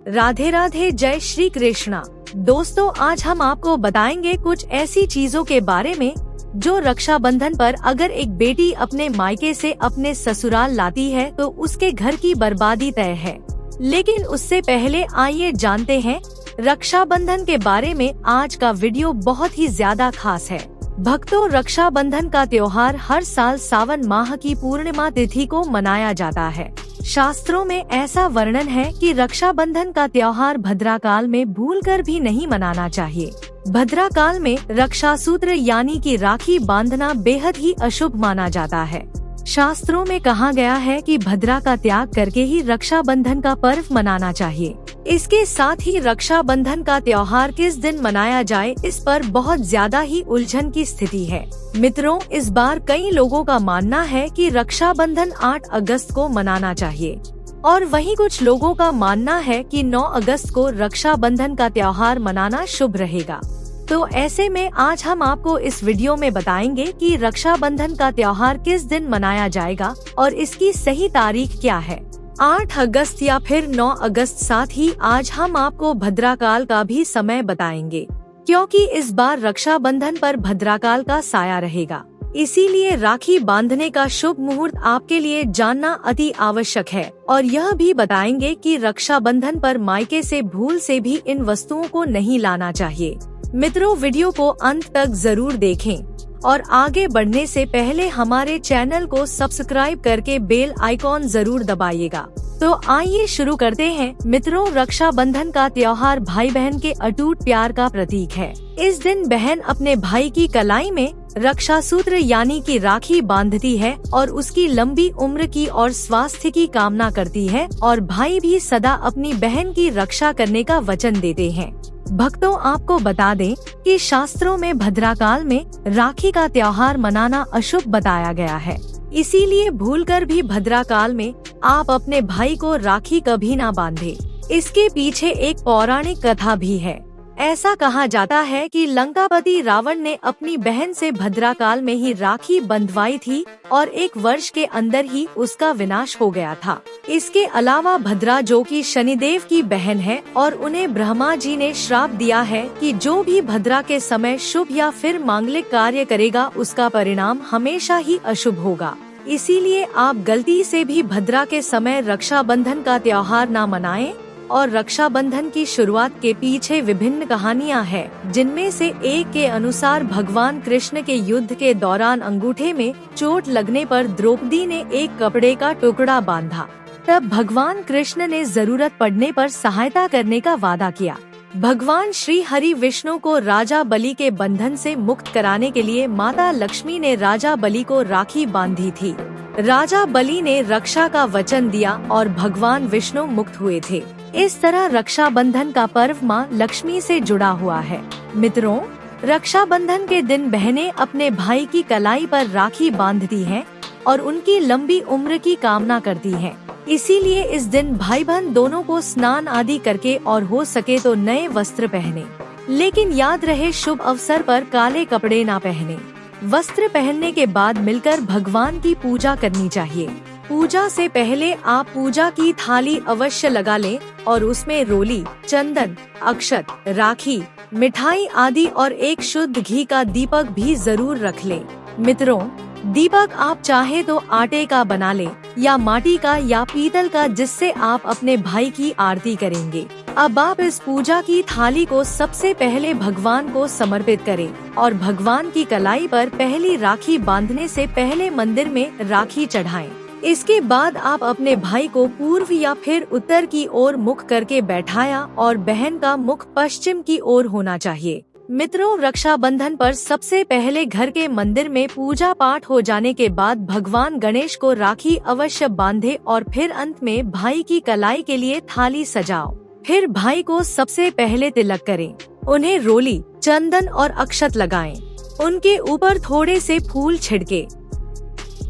राधे राधे, जय श्री कृष्णा। दोस्तों, आज हम आपको बताएंगे कुछ ऐसी चीजों के बारे में जो रक्षाबंधन पर अगर एक बेटी अपने मायके से अपने ससुराल लाती है तो उसके घर की बर्बादी तय है। लेकिन उससे पहले आइए जानते हैं रक्षाबंधन के बारे में। आज का वीडियो बहुत ही ज्यादा खास है। भक्तों, रक्षाबंधन का त्योहार हर साल सावन माह की पूर्णिमा तिथि को मनाया जाता है। शास्त्रों में ऐसा वर्णन है कि रक्षाबंधन का त्योहार भद्राकाल में भूलकर भी नहीं मनाना चाहिए। भद्राकाल में रक्षासूत्र यानी कि राखी बांधना बेहद ही अशुभ माना जाता है। शास्त्रों में कहा गया है कि भद्रा का त्याग करके ही रक्षाबंधन का पर्व मनाना चाहिए। इसके साथ ही रक्षाबंधन का त्योहार किस दिन मनाया जाए, इस पर बहुत ज्यादा ही उलझन की स्थिति है। मित्रों, इस बार कई लोगों का मानना है कि रक्षाबंधन 8 अगस्त को मनाना चाहिए और वहीं कुछ लोगों का मानना है कि 9 अगस्त को रक्षाबंधन का त्योहार मनाना शुभ रहेगा। तो ऐसे में आज हम आपको इस वीडियो में बताएंगे कि रक्षाबंधन का त्योहार किस दिन मनाया जाएगा और इसकी सही तारीख क्या है, 8 अगस्त या फिर 9 अगस्त। साथ ही आज हम आपको भद्राकाल का भी समय बताएंगे, क्योंकि इस बार रक्षाबंधन पर भद्राकाल का साया रहेगा। इसीलिए राखी बांधने का शुभ मुहूर्त आपके लिए जानना अति आवश्यक है। और यह भी बताएंगे कि रक्षाबंधन पर मायके से भूल से भी इन वस्तुओं को नहीं लाना चाहिए। मित्रों, वीडियो को अंत तक जरूर देखें और आगे बढ़ने से पहले हमारे चैनल को सब्सक्राइब करके बेल आइकॉन जरूर दबाइएगा। तो आइए शुरू करते हैं। मित्रों, रक्षाबंधन का त्योहार भाई बहन के अटूट प्यार का प्रतीक है। इस दिन बहन अपने भाई की कलाई में रक्षासूत्र यानी कि राखी बांधती है और उसकी लंबी उम्र की और स्वास्थ्य की कामना करती है और भाई भी सदा अपनी बहन की रक्षा करने का वचन देते हैं। भक्तों, आपको बता दें कि शास्त्रों में भद्राकाल में राखी का त्योहार मनाना अशुभ बताया गया है। इसीलिए भूलकर भी भद्राकाल में आप अपने भाई को राखी कभी ना बांधे। इसके पीछे एक पौराणिक कथा भी है। ऐसा कहा जाता है कि लंकापति रावण ने अपनी बहन से भद्राकाल में ही राखी बंधवाई थी और 1 वर्ष के अंदर ही उसका विनाश हो गया था। इसके अलावा भद्रा, जो कि शनिदेव की बहन है, और उन्हें ब्रह्मा जी ने श्राप दिया है कि जो भी भद्रा के समय शुभ या फिर मांगलिक कार्य करेगा उसका परिणाम हमेशा ही अशुभ होगा। इसीलिए आप गलती से भी भद्रा के समय रक्षाबंधन का त्योहार न मनाएं। और रक्षाबंधन की शुरुआत के पीछे विभिन्न कहानियां हैं, जिनमें से एक के अनुसार भगवान कृष्ण के युद्ध के दौरान अंगूठे में चोट लगने पर द्रौपदी ने एक कपड़े का टुकड़ा बांधा। तब भगवान कृष्ण ने जरूरत पड़ने पर सहायता करने का वादा किया। भगवान श्री हरि विष्णु को राजा बलि के बंधन से मुक्त कराने के लिए माता लक्ष्मी ने राजा बलि को राखी बांधी थी। राजा बलि ने रक्षा का वचन दिया और भगवान विष्णु मुक्त हुए थे। इस तरह रक्षाबंधन का पर्व माँ लक्ष्मी से जुड़ा हुआ है। मित्रों, रक्षाबंधन के दिन बहनें अपने भाई की कलाई पर राखी बांधती हैं और उनकी लंबी उम्र की कामना करती हैं। इसीलिए इस दिन भाई बहन दोनों को स्नान आदि करके और हो सके तो नए वस्त्र पहने। लेकिन याद रहे, शुभ अवसर पर काले कपड़े ना पहने। वस्त्र पहनने के बाद मिलकर भगवान की पूजा करनी चाहिए। पूजा से पहले आप पूजा की थाली अवश्य लगा लें और उसमें रोली, चंदन, अक्षत, राखी, मिठाई आदि और एक शुद्ध घी का दीपक भी जरूर रख लें। मित्रों, दीपक आप चाहे तो आटे का बना लें या माटी का या पीतल का, जिससे आप अपने भाई की आरती करेंगे। अब आप इस पूजा की थाली को सबसे पहले भगवान को समर्पित करें और भगवान की कलाई पर पहली राखी बांधने से पहले मंदिर में राखी चढ़ाएं। इसके बाद आप अपने भाई को पूर्व या फिर उत्तर की ओर मुख करके बैठाया और बहन का मुख पश्चिम की ओर होना चाहिए। मित्रों, रक्षाबंधन पर सबसे पहले घर के मंदिर में पूजा पाठ हो जाने के बाद भगवान गणेश को राखी अवश्य बांधे और फिर अंत में भाई की कलाई के लिए थाली सजाओ। फिर भाई को सबसे पहले तिलक करें, उन्हें रोली, चंदन और अक्षत लगाएं। उनके ऊपर थोड़े से फूल छिड़के।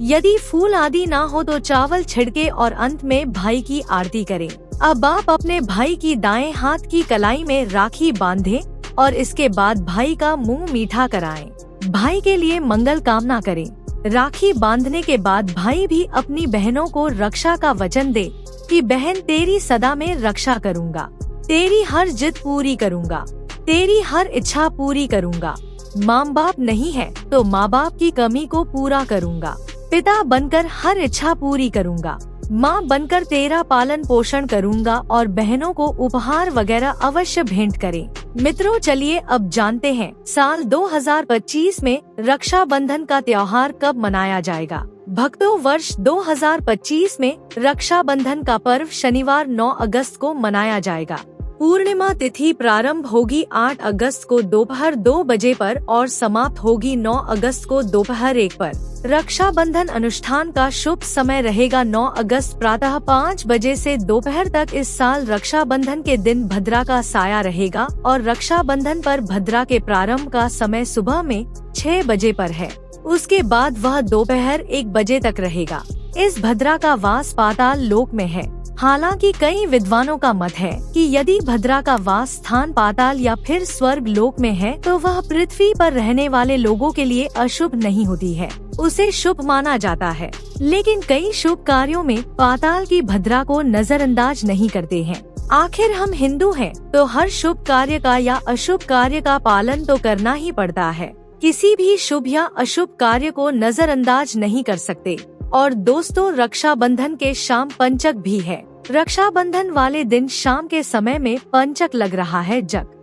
यदि फूल आदि ना हो तो चावल छिड़के और अंत में भाई की आरती करें। अब आप अपने भाई की दाएं हाथ की कलाई में राखी बांधें और इसके बाद भाई का मुंह मीठा कराएं। भाई के लिए मंगल कामना करें। राखी बांधने के बाद भाई भी अपनी बहनों को रक्षा का वचन दे। कि बहन तेरी सदा में रक्षा करूँगा, तेरी हर जिद पूरी करूँगा, तेरी हर इच्छा पूरी करूँगा। माँ बाप नहीं है तो माँ बाप की कमी को पूरा करूँगा, पिता बनकर हर इच्छा पूरी करूँगा, माँ बनकर तेरा पालन पोषण करूँगा और बहनों को उपहार वगैरह अवश्य भेंट करें। मित्रों, चलिए अब जानते हैं साल 2025 में रक्षाबंधन का त्योहार कब मनाया जाएगा। भक्तों, वर्ष 2025 में रक्षाबंधन का पर्व शनिवार 9 अगस्त को मनाया जाएगा। पूर्णिमा तिथि प्रारंभ होगी 8 अगस्त को दोपहर 2 बजे पर और समाप्त होगी 9 अगस्त को दोपहर 1 पर। रक्षाबंधन अनुष्ठान का शुभ समय रहेगा 9 अगस्त प्रातः 5 बजे से दोपहर तक। इस साल रक्षाबंधन के दिन भद्रा का साया रहेगा और रक्षाबंधन पर भद्रा के प्रारंभ का समय सुबह में 6 बजे पर है। उसके बाद वह दोपहर 1 बजे तक रहेगा। इस भद्रा का वास पाताल लोक में है। हालांकि कई विद्वानों का मत है कि यदि भद्रा का वास स्थान पाताल या फिर स्वर्ग लोक में है तो वह पृथ्वी पर रहने वाले लोगों के लिए अशुभ नहीं होती है, उसे शुभ माना जाता है। लेकिन कई शुभ कार्यों में पाताल की भद्रा को नजरअंदाज नहीं करते हैं। आखिर हम हिंदू हैं तो हर शुभ कार्य का या अशुभ कार्य का पालन तो करना ही पड़ता है। किसी भी शुभ या अशुभ कार्य को नजरअंदाज नहीं कर सकते। और दोस्तों, रक्षाबंधन के शाम पंचक भी है। रक्षाबंधन वाले दिन शाम के समय में पंचक लग रहा है।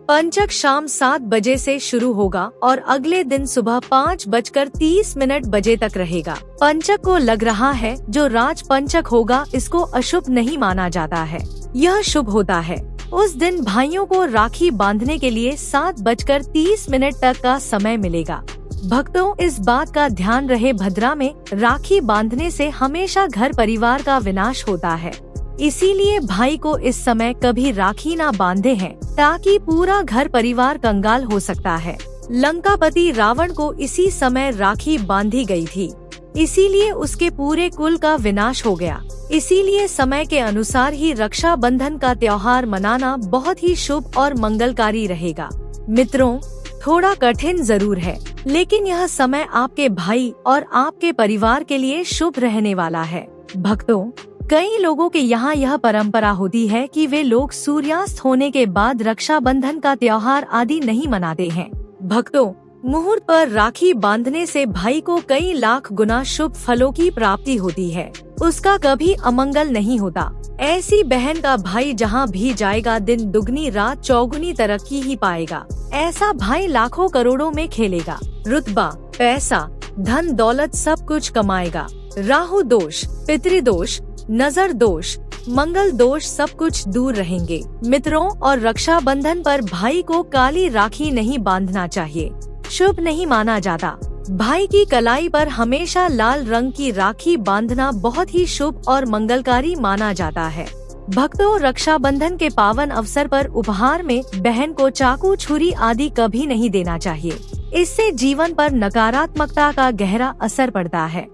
पंचक शाम 7 बजे से शुरू होगा और अगले दिन सुबह 5:30 बजे तक रहेगा। पंचक को लग रहा है जो राज पंचक होगा इसको अशुभ नहीं माना जाता है, यह शुभ होता है। उस दिन भाइयों को राखी बांधने के लिए 7:30 तक का समय मिलेगा। भक्तों, इस बात का ध्यान रहे, भद्रा में राखी बांधने से हमेशा घर परिवार का विनाश होता है। इसीलिए भाई को इस समय कभी राखी ना बांधे हैं ताकि पूरा घर परिवार कंगाल हो सकता है। लंकापति रावण को इसी समय राखी बांधी गई थी, इसीलिए उसके पूरे कुल का विनाश हो गया। इसीलिए समय के अनुसार ही रक्षाबंधन का त्योहार मनाना बहुत ही शुभ और मंगलकारी रहेगा। मित्रों, थोड़ा कठिन जरूर है, लेकिन यह समय आपके भाई और आपके परिवार के लिए शुभ रहने वाला है। भक्तों, कई लोगों के यहाँ यह परंपरा होती है कि वे लोग सूर्यास्त होने के बाद रक्षाबंधन का त्योहार आदि नहीं मनाते हैं। भक्तों, मुहूर्त पर राखी बांधने से भाई को कई लाख गुना शुभ फलों की प्राप्ति होती है, उसका कभी अमंगल नहीं होता। ऐसी बहन का भाई जहाँ भी जाएगा दिन दुगनी रात चौगुनी तरक्की ही पाएगा। ऐसा भाई लाखों करोड़ों में खेलेगा, रुतबा, पैसा, धन दौलत सब कुछ कमाएगा। राहु दोष, पितृदोष, नजर दोष, मंगल दोष सब कुछ दूर रहेंगे। मित्रों, और रक्षाबंधन पर भाई को काली राखी नहीं बांधना चाहिए, शुभ नहीं माना जाता। भाई की कलाई पर हमेशा लाल रंग की राखी बांधना बहुत ही शुभ और मंगलकारी माना जाता है। भक्तों, रक्षाबंधन के पावन अवसर पर उपहार में बहन को चाकू छुरी आदि कभी नहीं देना चाहिए, इससे जीवन पर नकारात्मकता का गहरा असर पड़ता है।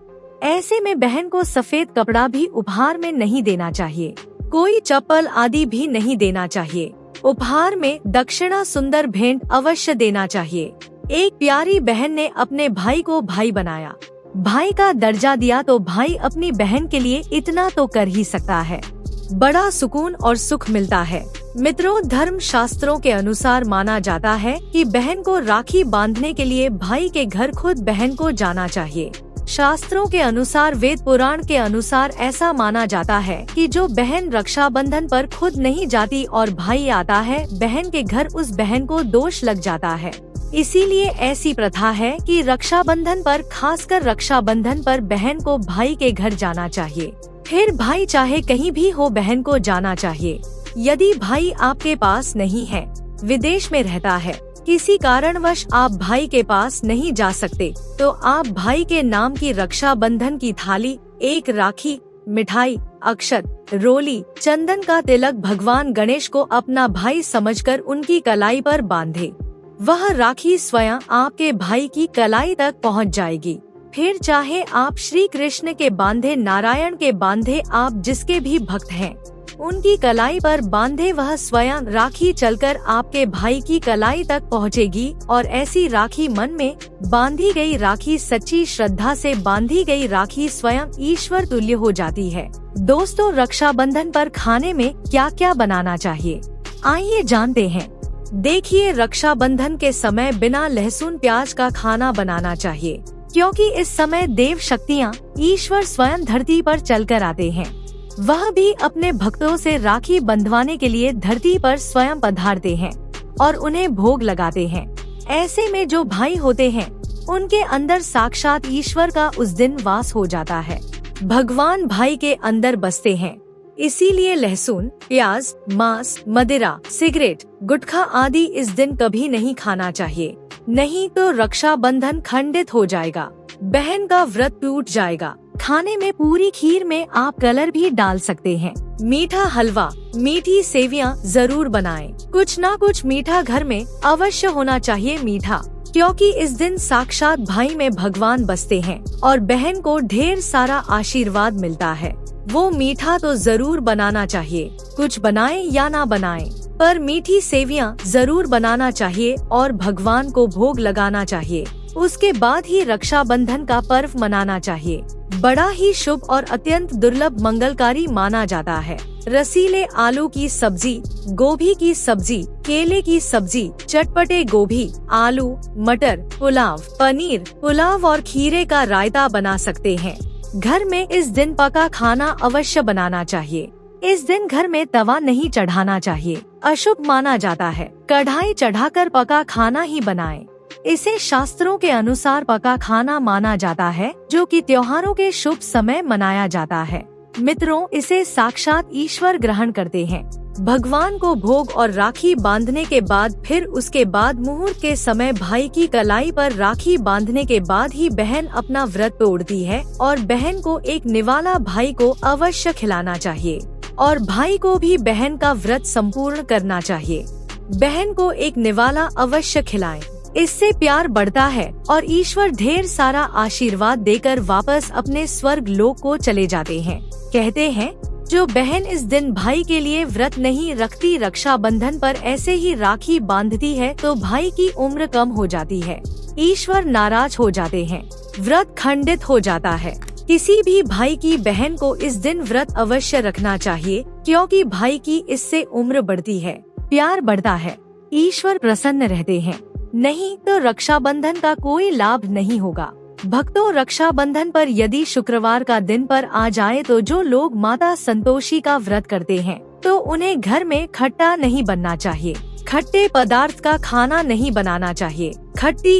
ऐसे में बहन को सफेद कपड़ा भी उपहार में नहीं देना चाहिए, कोई चप्पल आदि भी नहीं देना चाहिए। उपहार में दक्षिणा सुंदर भेंट अवश्य देना चाहिए। एक प्यारी बहन ने अपने भाई को भाई बनाया, भाई का दर्जा दिया तो भाई अपनी बहन के लिए इतना तो कर ही सकता है। बड़ा सुकून और सुख मिलता है। मित्रों, धर्म शास्त्रों के अनुसार माना जाता है कि बहन को राखी बांधने के लिए भाई के घर खुद बहन को जाना चाहिए। शास्त्रों के अनुसार, वेद पुराण के अनुसार ऐसा माना जाता है कि जो बहन रक्षाबंधन पर खुद नहीं जाती और भाई आता है बहन के घर, उस बहन को दोष लग जाता है। इसीलिए ऐसी प्रथा है कि रक्षाबंधन पर, खासकर रक्षाबंधन पर बहन को भाई के घर जाना चाहिए। फिर भाई चाहे कहीं भी हो बहन को जाना चाहिए। यदि भाई आपके पास नहीं है, विदेश में रहता है, किसी कारणवश आप भाई के पास नहीं जा सकते, तो आप भाई के नाम की रक्षाबंधन की थाली, एक राखी, मिठाई, अक्षत, रोली, चंदन का तिलक भगवान गणेश को अपना भाई समझकर उनकी कलाई पर बांधे। वह राखी स्वयं आपके भाई की कलाई तक पहुंच जाएगी। फिर चाहे आप श्री कृष्ण के बांधे, नारायण के बांधे, आप जिसके भी भक्त हैं, उनकी कलाई पर बांधे वह स्वयं राखी चलकर आपके भाई की कलाई तक पहुंचेगी। और ऐसी राखी, मन में बांधी गई राखी, सच्ची श्रद्धा से बांधी गई राखी स्वयं ईश्वर तुल्य हो जाती है। दोस्तों, रक्षाबंधन पर खाने में क्या क्या बनाना चाहिए, आइए जानते हैं। देखिए, रक्षाबंधन के समय बिना लहसुन प्याज का खाना बनाना चाहिए, क्योंकि इस समय देव शक्तियाँ ईश्वर स्वयं धरती पर चलकर आते हैं। वह भी अपने भक्तों से राखी बंधवाने के लिए धरती पर स्वयं पधारते हैं और उन्हें भोग लगाते हैं। ऐसे में जो भाई होते हैं उनके अंदर साक्षात ईश्वर का उस दिन वास हो जाता है। भगवान भाई के अंदर बसते हैं। इसीलिए लहसुन, प्याज, मांस, मदिरा, सिगरेट, गुटखा आदि इस दिन कभी नहीं खाना चाहिए, नहीं तो रक्षाबंधन खंडित हो जाएगा, बहन का व्रत टूट जाएगा। खाने में पूरी खीर में आप कलर भी डाल सकते हैं। मीठा हलवा, मीठी सेवियां जरूर बनाएं। कुछ ना कुछ मीठा घर में अवश्य होना चाहिए मीठा, क्योंकि इस दिन साक्षात भाई में भगवान बसते हैं और बहन को ढेर सारा आशीर्वाद मिलता है। वो मीठा तो जरूर बनाना चाहिए, कुछ बनाएं या ना बनाएं, पर मीठी सेवियां जरूर बनाना चाहिए और भगवान को भोग लगाना चाहिए। उसके बाद ही रक्षाबंधन का पर्व मनाना चाहिए। बड़ा ही शुभ और अत्यंत दुर्लभ मंगलकारी माना जाता है। रसीले आलू की सब्जी, गोभी की सब्जी, केले की सब्जी, चटपटे गोभी, आलू, मटर, पुलाव, पनीर, पुलाव और खीरे का रायता बना सकते हैं। घर में इस दिन पका खाना अवश्य बनाना चाहिए। इस दिन घर में तवा नहीं चढ़ाना चाहिए, अशुभ माना जाता है। कढ़ाई चढ़ाकर पका खाना ही बनाएं। इसे शास्त्रों के अनुसार पका खाना माना जाता है, जो कि त्योहारों के शुभ समय मनाया जाता है। मित्रों, इसे साक्षात ईश्वर ग्रहण करते हैं। भगवान को भोग और राखी बांधने के बाद फिर उसके बाद मुहूर्त के समय भाई की कलाई पर राखी बांधने के बाद ही बहन अपना व्रत तोड़ती है और बहन को एक निवाला भाई को अवश्य खिलाना चाहिए और भाई को भी बहन का व्रत संपूर्ण करना चाहिए। बहन को एक निवाला अवश्य खिलाएं। इससे प्यार बढ़ता है और ईश्वर ढेर सारा आशीर्वाद देकर वापस अपने स्वर्ग लोक को चले जाते हैं। कहते हैं, जो बहन इस दिन भाई के लिए व्रत नहीं रखती, रक्षाबंधन पर ऐसे ही राखी बांधती है तो भाई की उम्र कम हो जाती है, ईश्वर नाराज हो जाते हैं, व्रत खंडित हो जाता है। किसी भी भाई की बहन को इस दिन व्रत अवश्य रखना चाहिए, क्योंकि भाई की इससे उम्र बढ़ती है, प्यार बढ़ता है, ईश्वर प्रसन्न रहते हैं। नहीं तो रक्षाबंधन का कोई लाभ नहीं होगा। भक्तों, रक्षाबंधन पर यदि शुक्रवार का दिन पर आ जाए तो जो लोग माता संतोषी का व्रत करते हैं तो उन्हें घर में खट्टा नहीं बनना चाहिए, खट्टे पदार्थ का खाना नहीं बनाना चाहिए। खट्टी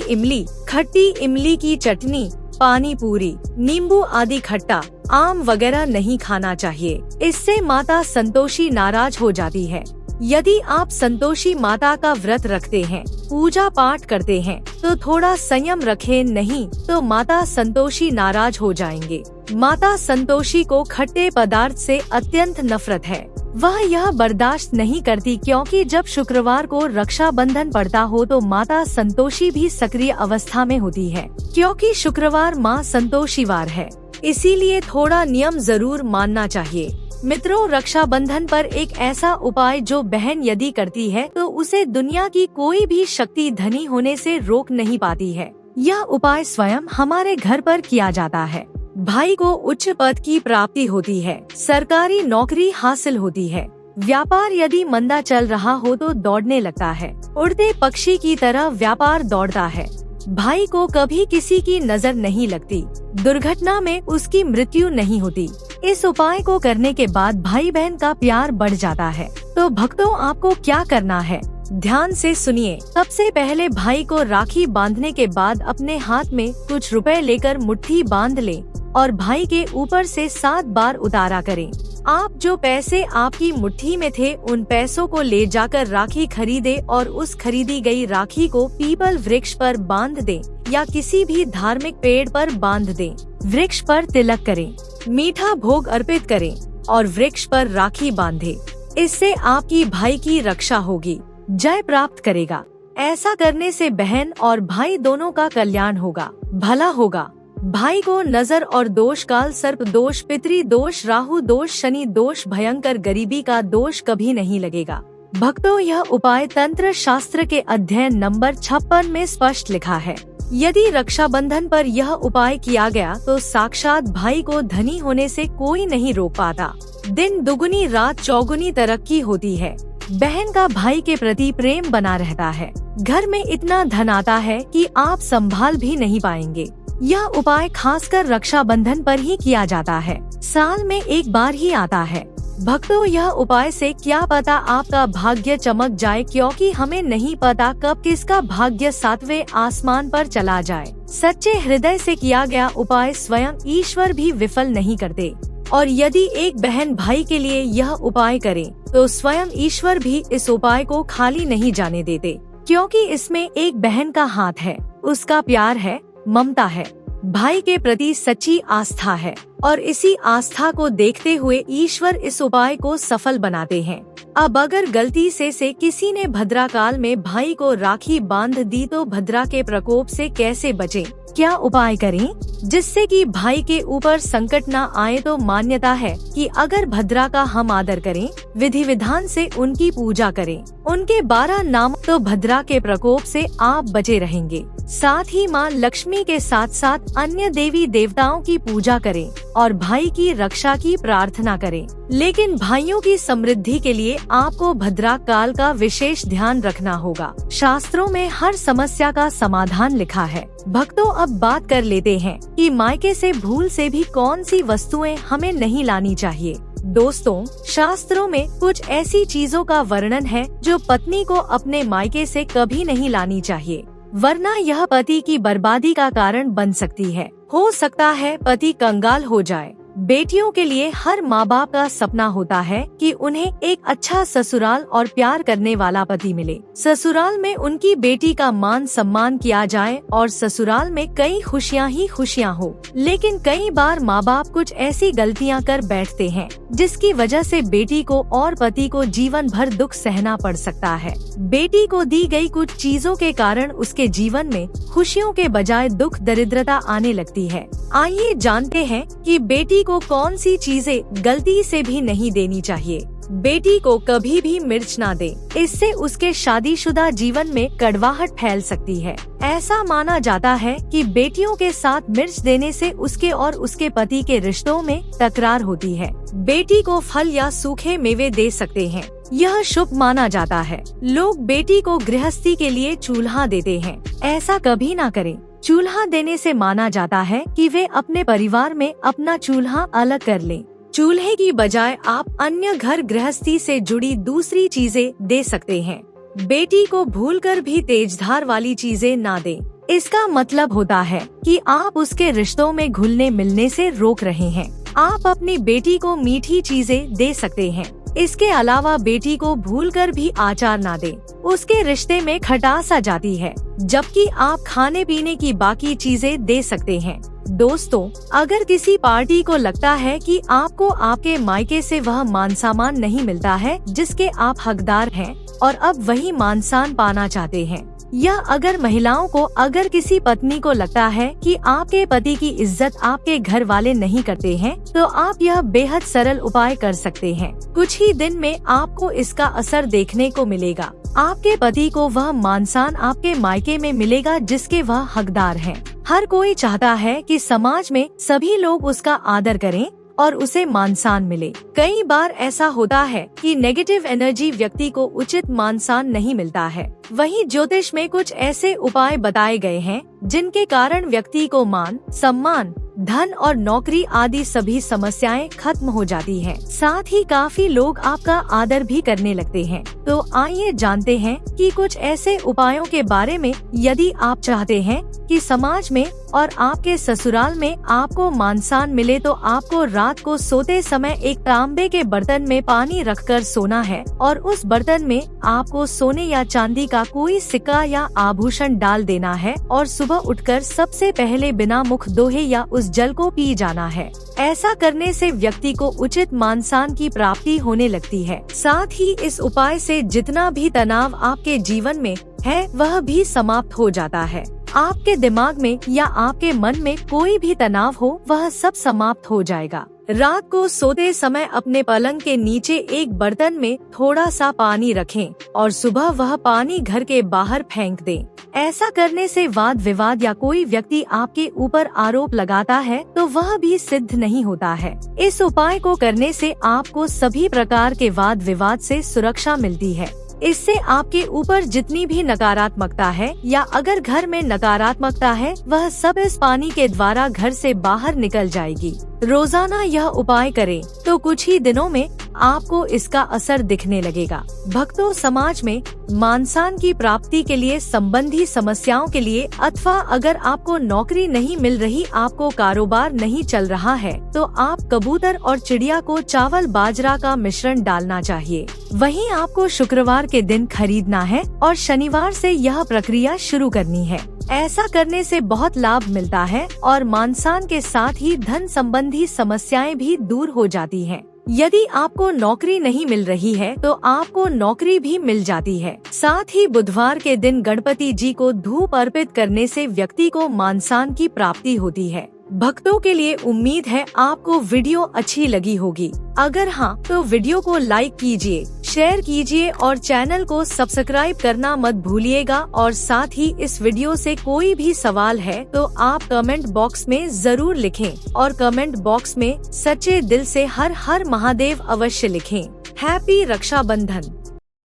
इमली की चटनी, पानी पूरी, नींबू आदि खट्टा, आम वगैरह नहीं खाना चाहिए। इससे माता संतोषी नाराज हो जाती है। यदि आप संतोषी माता का व्रत रखते हैं, पूजा पाठ करते हैं तो थोड़ा संयम रखें, नहीं तो माता संतोषी नाराज हो जाएंगे। माता संतोषी को खट्टे पदार्थ से अत्यंत नफरत है। वह यह बर्दाश्त नहीं करती, क्योंकि जब शुक्रवार को रक्षाबंधन पड़ता हो तो माता संतोषी भी सक्रिय अवस्था में होती है, क्योंकि शुक्रवार माँ संतोषी वार है। इसीलिए थोड़ा नियम जरूर मानना चाहिए। मित्रों, रक्षाबंधन पर एक ऐसा उपाय जो बहन यदि करती है तो उसे दुनिया की कोई भी शक्ति धनी होने से रोक नहीं पाती है। यह उपाय स्वयं हमारे घर पर किया जाता है। भाई को उच्च पद की प्राप्ति होती है, सरकारी नौकरी हासिल होती है, व्यापार यदि मंदा चल रहा हो तो दौड़ने लगता है, उड़ते पक्षी की तरह व्यापार दौड़ता है। भाई को कभी किसी की नजर नहीं लगती, दुर्घटना में उसकी मृत्यु नहीं होती। इस उपाय को करने के बाद भाई बहन का प्यार बढ़ जाता है। तो भक्तों, आपको क्या करना है, ध्यान से सुनिए। सबसे पहले भाई को राखी बांधने के बाद अपने हाथ में कुछ रुपए लेकर मुट्ठी बांध लें और भाई के ऊपर से 7 बार उतारा करें। आप जो पैसे आपकी मुट्ठी में थे उन पैसों को ले जाकर राखी खरीदे और उस खरीदी गई राखी को पीपल वृक्ष पर बांध दें या किसी भी धार्मिक पेड़ पर बांध दें। वृक्ष पर तिलक करें, मीठा भोग अर्पित करें और वृक्ष पर राखी बांधे। इससे आपकी भाई की रक्षा होगी, जय प्राप्त करेगा। ऐसा करने से बहन और भाई दोनों का कल्याण होगा, भला होगा। भाई को नजर और दोष, काल सर्प दोष, पितरी दोष, राहु दोष, शनि दोष, भयंकर गरीबी का दोष कभी नहीं लगेगा। भक्तों, यह उपाय तंत्र शास्त्र के अध्ययन नंबर 56 में स्पष्ट लिखा है। यदि रक्षाबंधन पर यह उपाय किया गया तो साक्षात भाई को धनी होने से कोई नहीं रोक पाता। दिन दुगुनी रात चौगुनी तरक्की होती है। बहन का भाई के प्रति प्रेम बना रहता है। घर में इतना धन आता है कि आप संभाल भी नहीं पाएंगे। यह उपाय खासकर रक्षाबंधन पर ही किया जाता है। साल में एक बार ही आता है। भक्तों, यह उपाय से क्या पता आपका भाग्य चमक जाए, क्योंकि हमें नहीं पता कब किसका भाग्य सातवें आसमान पर चला जाए। सच्चे हृदय से किया गया उपाय स्वयं ईश्वर भी विफल नहीं करते। और यदि एक बहन भाई के लिए यह उपाय करे तो स्वयं ईश्वर भी इस उपाय को खाली नहीं जाने देते, क्योंकि इसमें एक बहन का हाथ है, उसका प्यार है, ममता है, भाई के प्रति सच्ची आस्था है। और इसी आस्था को देखते हुए ईश्वर इस उपाय को सफल बनाते हैं। अब अगर गलती से किसी ने भद्रा काल में भाई को राखी बांध दी तो भद्रा के प्रकोप से कैसे बचें? क्या उपाय करें जिससे कि भाई के ऊपर संकट न आए? तो मान्यता है कि अगर भद्रा का हम आदर करें, विधि विधान से उनकी पूजा करें, उनके 12 नाम, तो भद्रा के प्रकोप से आप बचे रहेंगे। साथ ही माँ लक्ष्मी के साथ साथ अन्य देवी देवताओं की पूजा करें और भाई की रक्षा की प्रार्थना करें। लेकिन भाइयों की समृद्धि के लिए आपको भद्रा काल का विशेष ध्यान रखना होगा। शास्त्रों में हर समस्या का समाधान लिखा है। भक्तों, अब बात कर लेते हैं कि मायके से भूल से भी कौन सी वस्तुएं हमें नहीं लानी चाहिए। दोस्तों, शास्त्रों में कुछ ऐसी चीजों का वर्णन है जो पत्नी को अपने मायके से कभी नहीं लानी चाहिए, वरना यह पति की बर्बादी का कारण बन सकती है। हो सकता है पति कंगाल हो जाए। बेटियों के लिए हर माँ बाप का सपना होता है कि उन्हें एक अच्छा ससुराल और प्यार करने वाला पति मिले। ससुराल में उनकी बेटी का मान सम्मान किया जाए और ससुराल में कई खुशियाँ ही खुशियाँ हो। लेकिन कई बार माँ बाप कुछ ऐसी गलतियाँ कर बैठते हैं जिसकी वजह से बेटी को और पति को जीवन भर दुख सहना पड़ सकता है। बेटी को दी गई कुछ चीजों के कारण उसके जीवन में खुशियों के बजाय दुख दरिद्रता आने लगती है। आइए जानते हैं कि बेटी को कौन सी चीजें गलती से भी नहीं देनी चाहिए। बेटी को कभी भी मिर्च ना दे, इससे उसके शादीशुदा जीवन में कड़वाहट फैल सकती है। ऐसा माना जाता है कि बेटियों के साथ मिर्च देने से उसके और उसके पति के रिश्तों में तकरार होती है। बेटी को फल या सूखे मेवे दे सकते हैं, यह शुभ माना जाता है। लोग बेटी को गृहस्थी के लिए चूल्हा देते हैं, ऐसा कभी ना करें। चूल्हा देने से माना जाता है कि वे अपने परिवार में अपना चूल्हा अलग कर लें। चूल्हे की बजाय आप अन्य घर गृहस्थी से जुड़ी दूसरी चीजें दे सकते हैं। बेटी को भूलकर भी तेजधार वाली चीजें ना दें। इसका मतलब होता है कि आप उसके रिश्तों में घुलने मिलने से रोक रहे हैं। आप अपनी बेटी को मीठी चीजें दे सकते हैं। इसके अलावा बेटी को भूलकर भी आचार ना दें, उसके रिश्ते में खटास आ जाती है। जबकि आप खाने पीने की बाकी चीजें दे सकते हैं। दोस्तों, अगर किसी पार्टी को लगता है कि आपको आपके मायके से वह मान सम्मान नहीं मिलता है जिसके आप हकदार हैं और अब वही मान सम्मान पाना चाहते हैं, या अगर महिलाओं को अगर किसी पत्नी को लगता है कि आपके पति की इज्जत आपके घर वाले नहीं करते हैं, तो आप यह बेहद सरल उपाय कर सकते हैं। कुछ ही दिन में आपको इसका असर देखने को मिलेगा। आपके पति को वह मान सम्मान आपके मायके में मिलेगा जिसके वह हकदार हैं। हर कोई चाहता है कि समाज में सभी लोग उसका आदर करें और उसे मान सम्मान मिले। कई बार ऐसा होता है कि नेगेटिव एनर्जी व्यक्ति को उचित मान सम्मान नहीं मिलता है। वहीं ज्योतिष में कुछ ऐसे उपाय बताए गए हैं जिनके कारण व्यक्ति को मान सम्मान, धन और नौकरी आदि सभी समस्याएं खत्म हो जाती हैं। साथ ही काफी लोग आपका आदर भी करने लगते हैं। तो आइए जानते हैं कि कुछ ऐसे उपायों के बारे में। यदि आप चाहते हैं कि समाज में और आपके ससुराल में आपको मान सम्मान मिले, तो आपको रात को सोते समय एक तांबे के बर्तन में पानी रखकर सोना है और उस बर्तन में आपको सोने या चांदी का कोई सिक्का या आभूषण डाल देना है और सुबह उठकर सबसे पहले बिना मुख धोए या उस जल को पी जाना है। ऐसा करने से व्यक्ति को उचित मान सम्मान की प्राप्ति होने लगती है। साथ ही इस उपाय से जितना भी तनाव आपके जीवन में है वह भी समाप्त हो जाता है। आपके दिमाग में या आपके मन में कोई भी तनाव हो वह सब समाप्त हो जाएगा। रात को सोते समय अपने पलंग के नीचे एक बर्तन में थोड़ा सा पानी रखें और सुबह वह पानी घर के बाहर फेंक दें। ऐसा करने से वाद विवाद या कोई व्यक्ति आपके ऊपर आरोप लगाता है तो वह भी सिद्ध नहीं होता है। इस उपाय को करने से आपको सभी प्रकार के वाद विवाद से सुरक्षा मिलती है। इससे आपके ऊपर जितनी भी नकारात्मकता है या अगर घर में नकारात्मकता है वह सब इस पानी के द्वारा घर से बाहर निकल जाएगी। रोजाना यह उपाय करें तो कुछ ही दिनों में आपको इसका असर दिखने लगेगा। भक्तों, समाज में मानसान की प्राप्ति के लिए, संबंधी समस्याओं के लिए अथवा अगर आपको नौकरी नहीं मिल रही, आपको कारोबार नहीं चल रहा है तो आप कबूतर और चिड़िया को चावल बाजरा का मिश्रण डालना चाहिए। वहीं आपको शुक्रवार के दिन खरीदना है और शनिवार से यह प्रक्रिया शुरू करनी है। ऐसा करने से बहुत लाभ मिलता है और मानसान के साथ ही धन संबंधी समस्याएं भी दूर हो जाती हैं। यदि आपको नौकरी नहीं मिल रही है तो आपको नौकरी भी मिल जाती है। साथ ही बुधवार के दिन गणपति जी को धूप अर्पित करने से व्यक्ति को मानसान की प्राप्ति होती है। भक्तों के लिए उम्मीद है आपको वीडियो अच्छी लगी होगी। अगर हाँ तो वीडियो को लाइक कीजिए, शेयर कीजिए और चैनल को सब्सक्राइब करना मत भूलिएगा। और साथ ही इस वीडियो से कोई भी सवाल है तो आप कमेंट बॉक्स में जरूर लिखें और कमेंट बॉक्स में सच्चे दिल से हर हर महादेव अवश्य लिखें। हैप्पी रक्षाबंधन।